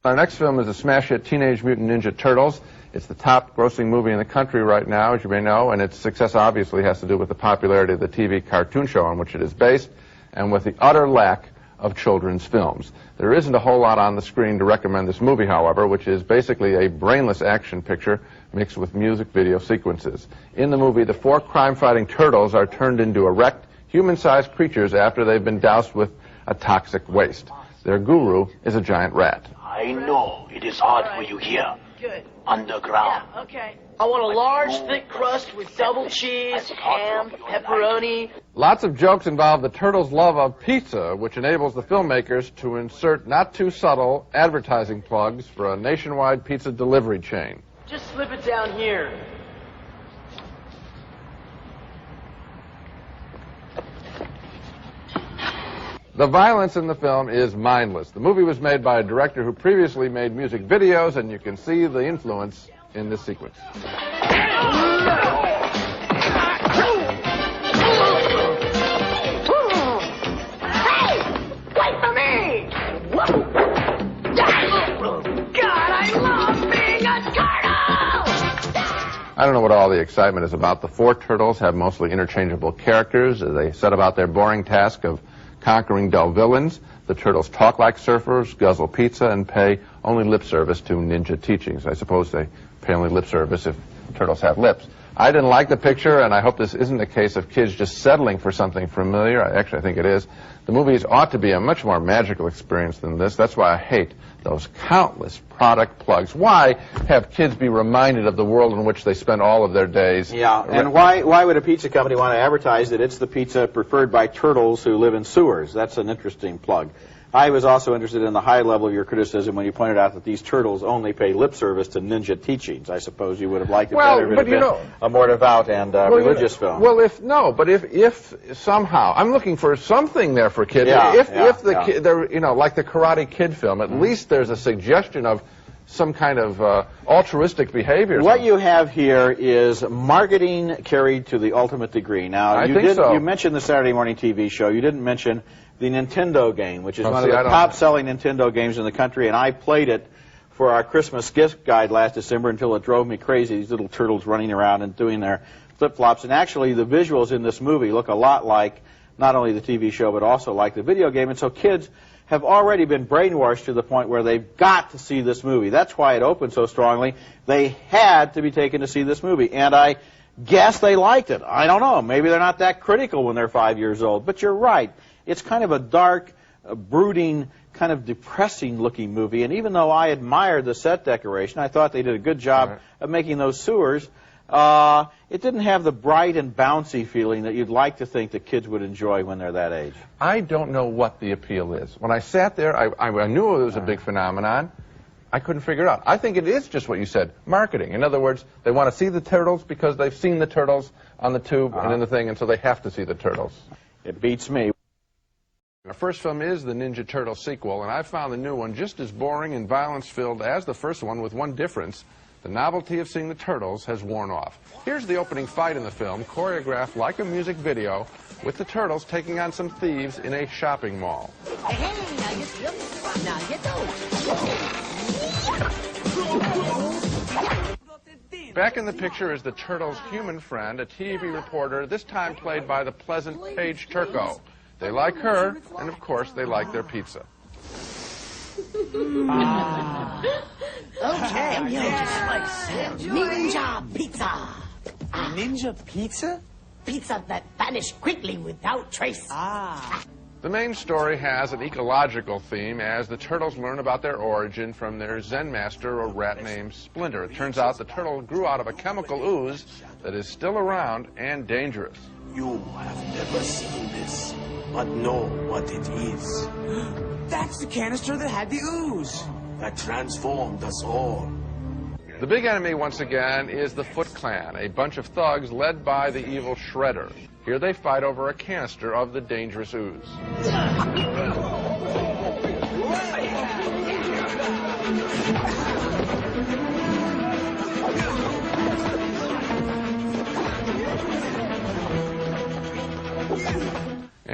Our next film is a smash hit, Teenage Mutant Ninja Turtles. It's the top grossing movie in the country right now, as you may know, and its success obviously has to do with the popularity of the TV cartoon show on which it is based, and with the utter lack of children's films. There isn't a whole lot on the screen to recommend this movie, however, which is basically a brainless action picture mixed with music video sequences. In the movie, the four crime-fighting turtles are turned into erect, human-sized creatures after they've been doused with a toxic waste. Their guru is a giant rat. I know it is hard for you here. Good. Underground. Yeah, okay. I want a large, thick crust with double cheese, ham, pepperoni. Lots of jokes involve the turtles' love of pizza, which enables the filmmakers to insert not too subtle advertising plugs for a nationwide pizza delivery chain. Just slip it down here. The violence in the film is mindless. The movie was made by a director who previously made music videos, and you can see the influence in this sequence. Hey! Wait for me! God, I love being a turtle! I don't know what all the excitement is about. The four turtles have mostly interchangeable characters as they set about their boring task of conquering dull villains. The turtles talk like surfers, guzzle pizza, and pay only lip service to ninja teachings. I suppose they pay only lip service if turtles have lips. I didn't like the picture, and I hope this isn't a case of kids just settling for something familiar. I think it is. The movies ought to be a much more magical experience than this. That's why I hate those countless product plugs. Why have kids be reminded of the world in which they spend all of their days? Yeah, and why would a pizza company want to advertise that it's the pizza preferred by turtles who live in sewers? That's an interesting plug. I was also interested in the high level of your criticism when you pointed out that these turtles only pay lip service to ninja teachings. I suppose you would have liked it better if it had been a more devout and religious film. Well, if somehow, I'm looking for something there for kids. They're, like the Karate Kid film, at least there's a suggestion of some kind of altruistic behavior. What you have here is marketing carried to the ultimate degree. Now, you mentioned the Saturday morning TV show. You didn't mention the Nintendo game, which is one of the top-selling Nintendo games in the country, and I played it for our Christmas gift guide last December until it drove me crazy, these little turtles running around and doing their flip-flops. And actually, the visuals in this movie look a lot like not only the TV show, but also like the video game. And so kids have already been brainwashed to the point where they've got to see this movie. That's why it opened so strongly. They had to be taken to see this movie. And I guess they liked it. I don't know. Maybe they're not that critical when they're 5 years old. But you're right. It's kind of a dark, brooding, kind of depressing-looking movie. And even though I admired the set decoration, I thought they did a good job of making those sewers, it didn't have the bright and bouncy feeling that you'd like to think that kids would enjoy when they're that age. I don't know what the appeal is. When I sat there, I knew it was a big phenomenon. I couldn't figure it out. I think it is just what you said, marketing. In other words, they want to see the turtles because they've seen the turtles on the tube and in the thing, and so they have to see the turtles. It beats me. Our first film is the Ninja Turtle sequel, and I found the new one just as boring and violence-filled as the first one, with one difference. The novelty of seeing the turtles has worn off. Here's the opening fight in the film, choreographed like a music video, with the turtles taking on some thieves in a shopping mall. Hey, now get those. Now get those. Back in the picture is the turtles' human friend, a TV reporter, this time played by the pleasant Paige Turco. They like her, and of course, they like their pizza. Okay, ninja pizza. Ninja pizza? Pizza that vanished quickly without trace. The main story has an ecological theme as the turtles learn about their origin from their Zen master, a rat named Splinter. It turns out the turtle grew out of a chemical ooze that is still around and dangerous. You have never seen this, but know what it is. That's the canister that had the ooze. That transformed us all. The big enemy, once again, is the Foot Clan, a bunch of thugs led by the evil Shredder. Here they fight over a canister of the dangerous ooze.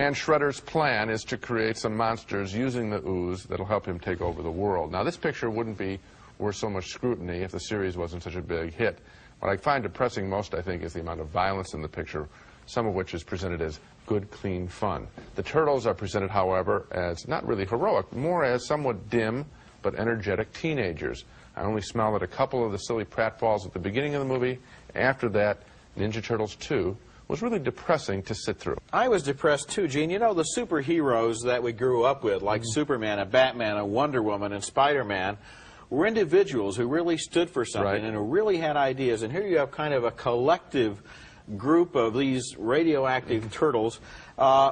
And Shredder's plan is to create some monsters using the ooze that'll help him take over the world. Now, this picture wouldn't be worth so much scrutiny if the series wasn't such a big hit. What I find depressing most, I think, is the amount of violence in the picture, some of which is presented as good, clean fun. The Turtles are presented, however, as not really heroic, more as somewhat dim but energetic teenagers. I only smiled at a couple of the silly pratfalls at the beginning of the movie. After that, Ninja Turtles 2 was really depressing to sit through. I was depressed too, Gene. You know, the superheroes that we grew up with, like Superman and Batman and Wonder Woman and Spider-Man, were individuals who really stood for something and who really had ideas. And here you have kind of a collective group of these radioactive turtles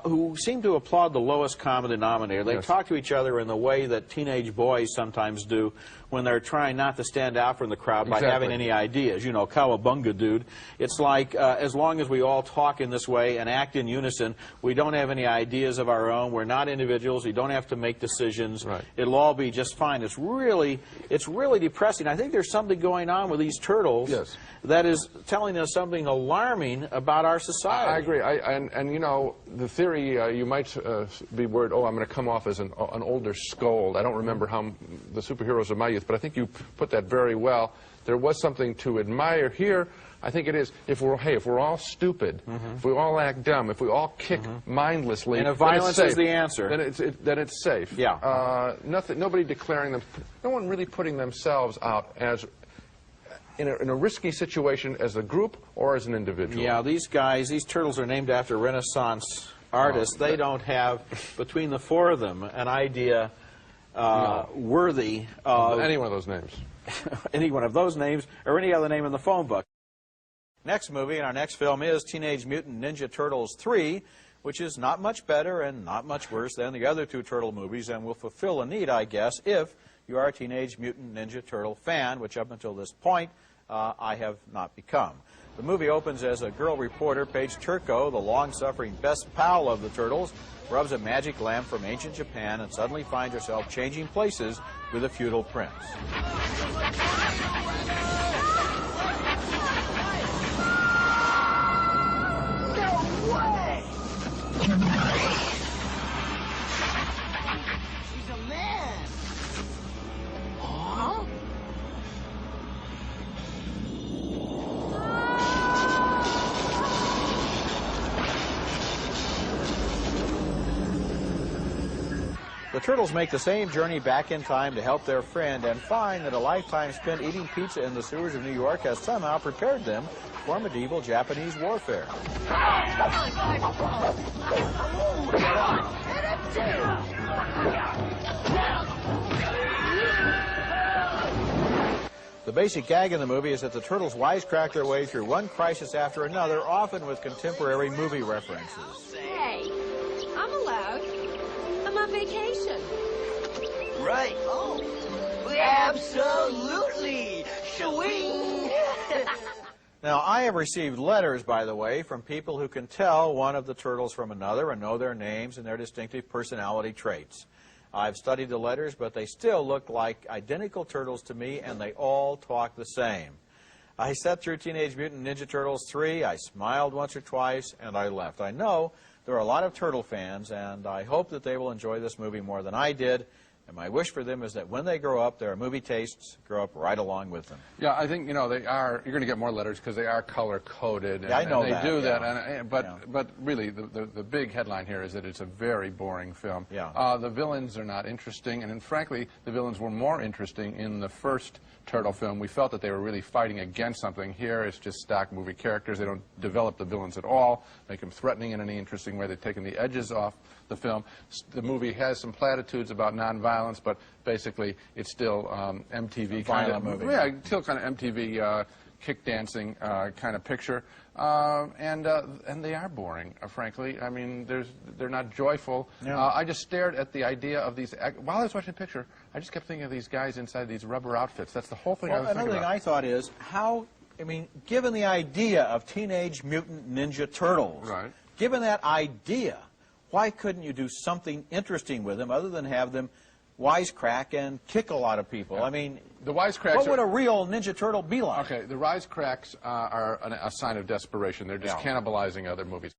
who seem to applaud the lowest common denominator. They talk to each other in the way that teenage boys sometimes do when they're trying not to stand out from the crowd by having any ideas. You know, cowabunga, dude. It's like, as long as we all talk in this way and act in unison, we don't have any ideas of our own. We're not individuals. We don't have to make decisions. It'll all be just fine. It's really depressing. I think there's something going on with these turtles that is telling us something alarming about our society. I agree. And you know, the theory, you might be worried, oh, I'm going to come off as an older scold. I don't remember how the superheroes of my youth, but I think you put that very well. There was something to admire here. I think it is. If we're all stupid, if we all act dumb, if we all kick mindlessly, and if violence is the answer, then it's safe. Nobody declaring them, no one really putting themselves out as in a risky situation as a group or as an individual. Yeah, these guys, these turtles are named after Renaissance artists. They don't have, between the four of them, an idea worthy of any one of those names. Any one of those names or any other name in the phone book. Next movie in our next film is Teenage Mutant Ninja Turtles 3, which is not much better and not much worse than the other two Turtle movies and will fulfill a need, I guess, if you are a Teenage Mutant Ninja Turtle fan, which up until this point I have not become. The movie opens as a girl reporter, Paige Turco, the long-suffering best pal of the Turtles, rubs a magic lamp from ancient Japan and suddenly finds herself changing places with a feudal prince. No way! She's a man! Huh? The Turtles make the same journey back in time to help their friend and find that a lifetime spent eating pizza in the sewers of New York has somehow prepared them for medieval Japanese warfare. The basic gag in the movie is that the Turtles wisecrack their way through one crisis after another, often with contemporary movie references. Hey, I'm allowed. I'm on vacation. Right. Oh, absolutely. Shwing. Now, I have received letters, by the way, from people who can tell one of the Turtles from another and know their names and their distinctive personality traits. I've studied the letters, but they still look like identical Turtles to me, and they all talk the same. I sat through Teenage Mutant Ninja Turtles 3, I smiled once or twice, and I left. I know there are a lot of Turtle fans, and I hope that they will enjoy this movie more than I did. And my wish for them is that when they grow up, their movie tastes grow up right along with them. Yeah, I think, you know, they are, you're going to get more letters because they are color-coded. Yeah, I know and that. They do that. And, but really, the big headline here is that it's a very boring film. Yeah. The villains are not interesting, and frankly, the villains were more interesting in the first Turtle film. We felt that they were really fighting against something. Here, it's just stock movie characters. They don't develop the villains at all, make them threatening in any interesting way. They've taken the edges off the film. The movie has some platitudes about nonviolence, but basically it's still MTV kind of movie. Yeah, still kind of MTV kick dancing kind of picture, and they are boring, frankly. I mean, they're not joyful. Yeah. I just stared at the idea of these. While I was watching the picture, I just kept thinking of these guys inside these rubber outfits. That's the whole thing I was thinking about. Another thing I thought is how, I mean, given the idea of Teenage Mutant Ninja Turtles, given that idea, why couldn't you do something interesting with them other than have them wisecrack and kick a lot of people? Yeah. I mean, the wisecracks. What would a real Ninja Turtle be like? Okay, the wisecracks are a sign of desperation. They're just cannibalizing other movies.